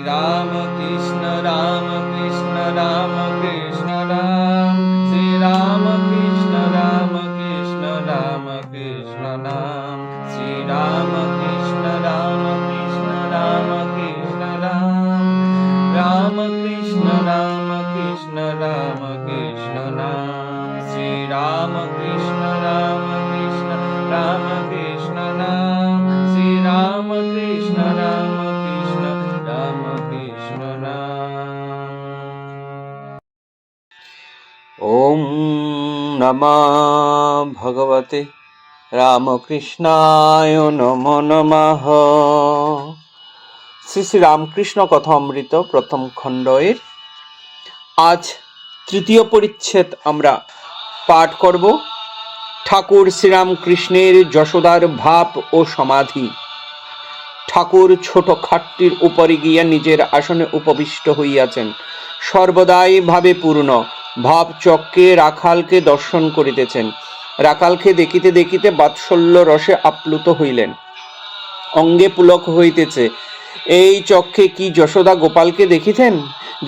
রাম কৃষ্ণ রাম কৃষ্ণ রাম কৃষ্ণ রাম, শ্রী রাম কৃষ্ণ রাম কৃষ্ণ রাম কৃষ্ণ নাম, শ্রী রাম কৃষ্ণ রাম কৃষ্ণ রাম কৃষ্ণ রাম, রাম কৃষ্ণ রাম কৃষ্ণ রাম কৃষ্ণ নাম, শ্রী রাম কৃষ্ণ রাম কৃষ্ণ রাম কৃষ্ণ নাম, শ্রী রাম কৃষ্ণ রাম কৃষ্ণ রাম কৃষ্ণ নাম। ওম নমঃ ভগবতে রামকৃষ্ণায় নমো নমঃ। শ্রী শ্রী রামকৃষ্ণ কথা অমৃত প্রথম খণ্ডের আজ তৃতীয় পরিচ্ছেদ আমরা পাঠ করব। ঠাকুর শ্রীরামকৃষ্ণের যশোদার ভাব ও সমাধি। ঠাকুর ছোট খাটটির উপরে গিয়া নিজের আসনে উপবিষ্ট হইয়াছেন, সর্বদাই ভাবে পূর্ণ। ভাব চক্রে রাখালকে দর্শন করিতেছেন। রাখালকে দেখিতে দেখিতে বাৎসল্য রসে আপ্লুত হইলেন, অঙ্গে পুলক হইতেছে। এই চক্ষে কি যশোদা গোপালকে দেখিতেন?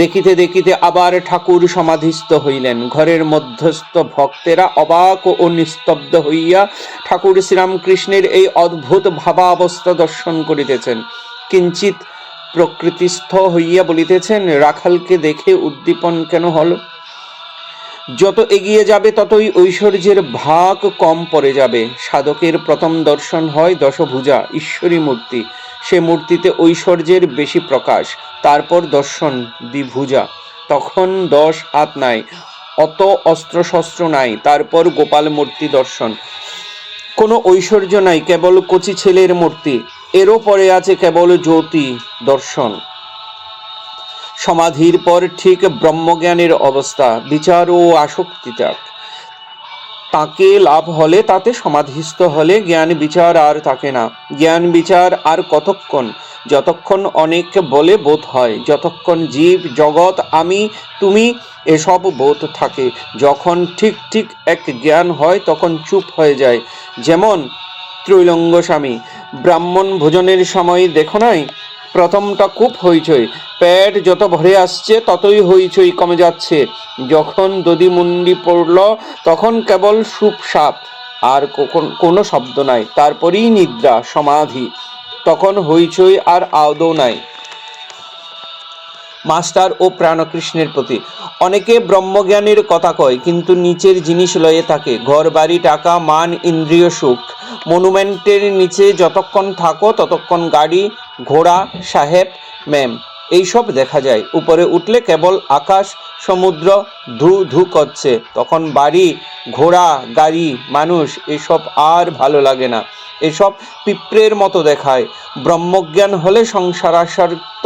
দেখিতে দেখিতে আবার ঠাকুর সমাধিস্থ হইলেন। ঘরের মধ্যস্থ ভক্তেরা অবাক ও নিস্তব্ধ হইয়া ঠাকুর শ্রীরামকৃষ্ণের এই অদ্ভুত ভাবাবস্থা দর্শন করিতেছেন। কিঞ্চিত প্রকৃতিস্থ হইয়া বলিতেছেন, রাখালকে দেখে উদ্দীপন কেন হল? যত এগিয়ে যাবে ততই ঐশ্বর্যের ভাগ কম পড়ে যাবে। সাধকের প্রথম দর্শন হয় দশভুজা ঈশ্বরী মূর্তি, সে মূর্তিতে ঐশ্বর্যের বেশি প্রকাশ। তারপর দর্শন দ্বিভুজা, তখন 10 হাত নাই, অত অস্ত্রশস্ত্র নাই। তারপর গোপাল মূর্তি দর্শন, কোনো ঐশ্বর্য নাই, কেবল কচি ছেলের মূর্তি। এরও পরে আছে কেবল জ্যোতি দর্শন। সমাধির পর ঠিক ব্রহ্মজ্ঞানের অবস্থা, বিচার ও আসক্তি ত্যাগ। তাকে লাভ হলে, তাতে সমাধিস্থ হলে জ্ঞান বিচার আর থাকে না। জ্ঞান বিচার আর কতক্ষণ? যতক্ষণ অনেক বলে বোধ হয়, যতক্ষণ জীব জগৎ আমি তুমি এসব বোধ থাকে। যখন ঠিক ঠিক এক জ্ঞান হয় তখন চুপ হয়ে যায়। যেমন ত্রৈলঙ্গ স্বামী ব্রাহ্মণ ভোজনের সময় দেখো নাই, প্রথমটা খুব হইচই, পেট যত ভরে আসছে ততই হইচই কমে যাচ্ছে। যখন দধি মুন্ডি পড়ল তখন কেবল সুপ সাপ, আর কোনো শব্দ নাই। তারপরেই নিদ্রা সমাধি, তখন হইচই আর আদৌ নাই। মাস্টার ও প্রাণকৃষ্ণের প্রতি অনেকে ব্রহ্মজ্ঞানের কথা কয়, কিন্তু নিচের জিনিস লয়ে থাকে, ঘর বাড়ি টাকা মান ইন্দ্রিয় সুখ। মনুমেন্টের নিচে যতক্ষণ থাকো ততক্ষণ গাড়ি ঘোড়া সাহেব ম্যাম এইসব দেখা যায়। উপরে উঠলে কেবল আকাশ সমুদ্র ধু ধু করছে, তখন বাড়ি ঘোড়া গাড়ি মানুষ এসব আর ভালো লাগে না, এসব পিঁপড়ের মতো দেখায়। ব্রহ্মজ্ঞান হলে সংসারাসক্ত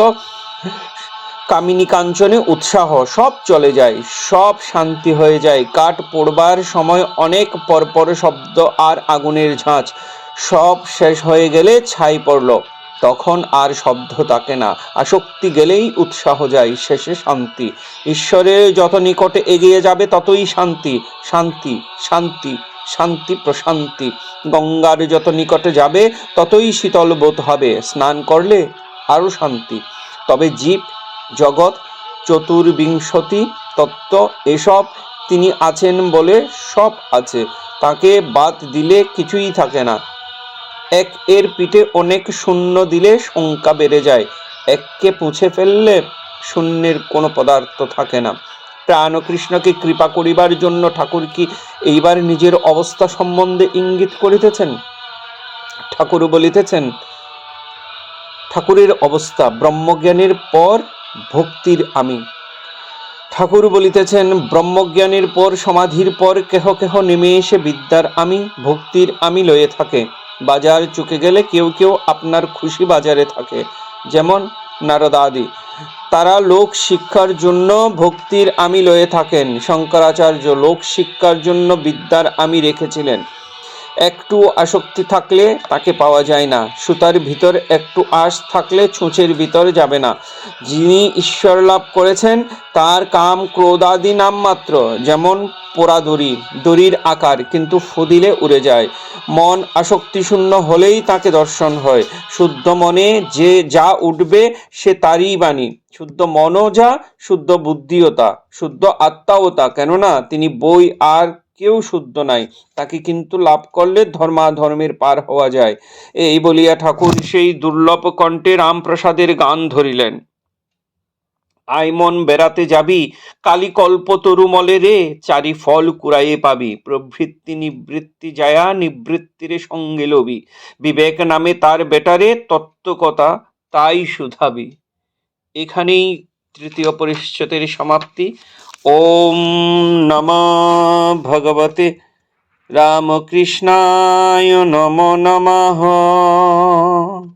কামিনী কাঞ্চনে উৎসাহ সব চলে যায়, সব শান্তি হয়ে যায়। কাঠ পোড়বার সময় অনেক পরপর শব্দ আর আগুনের ঝাঁঝ, সব শেষ হয়ে গেলে ছাই পড়ল, তখন আর শব্দ থাকে না। আসক্তি গেলেই উৎসাহ যায়, শেষে শান্তি। ঈশ্বরের যত নিকটে এগিয়ে যাবে ততই শান্তি, শান্তি শান্তি শান্তি প্রশান্তি। গঙ্গার যত নিকটে যাবে ততই শীতল বোধ হবে, স্নান করলে আরো শান্তি। তবে জীব জগৎ চতুর্বিংশতি তত্ত্ব এসব তিনি আছেন বলে সব আছে, তাকে বাদ দিলে কিছুই থাকে না। এক এর পিঠে অনেক শূন্য দিলে সংখ্যা বেড়ে যায়, এককে পুছে ফেললে শূন্যের কোনো পদার্থ থাকে না। প্রাণকৃষ্ণকে কৃপা করিবার জন্য ঠাকুর কি এইবার নিজের অবস্থা সম্বন্ধে ইঙ্গিত করিতেছেন। ঠাকুর বলিতেছেন, ঠাকুরের অবস্থা ব্রহ্মজ্ঞানের পর ভক্তির আমি। ঠাকুর বলিতেছেন, ব্রহ্মজ্ঞানের পর সমাধির পর কেহ কেহ নেমে এসে বিদ্যার আমি ভক্তির আমি লয়ে থাকে। বাজার চুকে গেলে কেউ কেউ আপনার খুশি বাজারে থাকে, যেমন নারদাদি। তারা লোক শিক্ষার জন্য ভক্তির আমি লয়ে থাকেন। শঙ্করাচার্য লোক শিক্ষার জন্য বিদ্যার আমি রেখেছিলেন। একটু আসক্তি থাকলে তাকে পাওয়া যায় না। সুতার ভিতর একটু আঁশ থাকলে ছুঁচের ভিতর যাবে না। যিনি ঈশ্বর লাভ করেছেন তার কাম ক্রোধাদি নামমাত্র, যেমন পোড়া দড়ি, দড়ির আকার, কিন্তু ফু দিলে উড়ে যায়। মন আসক্তিশূন্য হলেই তাকে দর্শন হয়। শুদ্ধ মনে যে যা উঠবে সে তারই বাণী। শুদ্ধ মনও যা, শুদ্ধ বুদ্ধিও তা, শুদ্ধ আত্মাও তা। কেননা তিনি বই, আর কেউ শুদ্ধ নাই। তাকে কিন্তু লাভ করলে ধর্মাধর্মের পার হওয়া যায়। এই বলিয়া ঠাকুর সেই দুর্লভ কণ্ঠে রামপ্রসাদের গান ধরিলেন। আয় মন বেড়াতে যাবি, কালী কল্পতরুমলে রে, চারি ফল কুড়াইয়ে পাবি, প্রবৃত্তি নিবৃত্তি যায়া নিবৃত্তিরে সঙ্গে লবি, বিবেক নামে তার বেটারে, তত্ত্বকথা তাই শুধাবি। এখানেই তৃতীয় পরিচ্ছেদের সমাপ্তি। ওম নমঃ ভগবতে রামকৃষ্ণায় নমো নমঃ।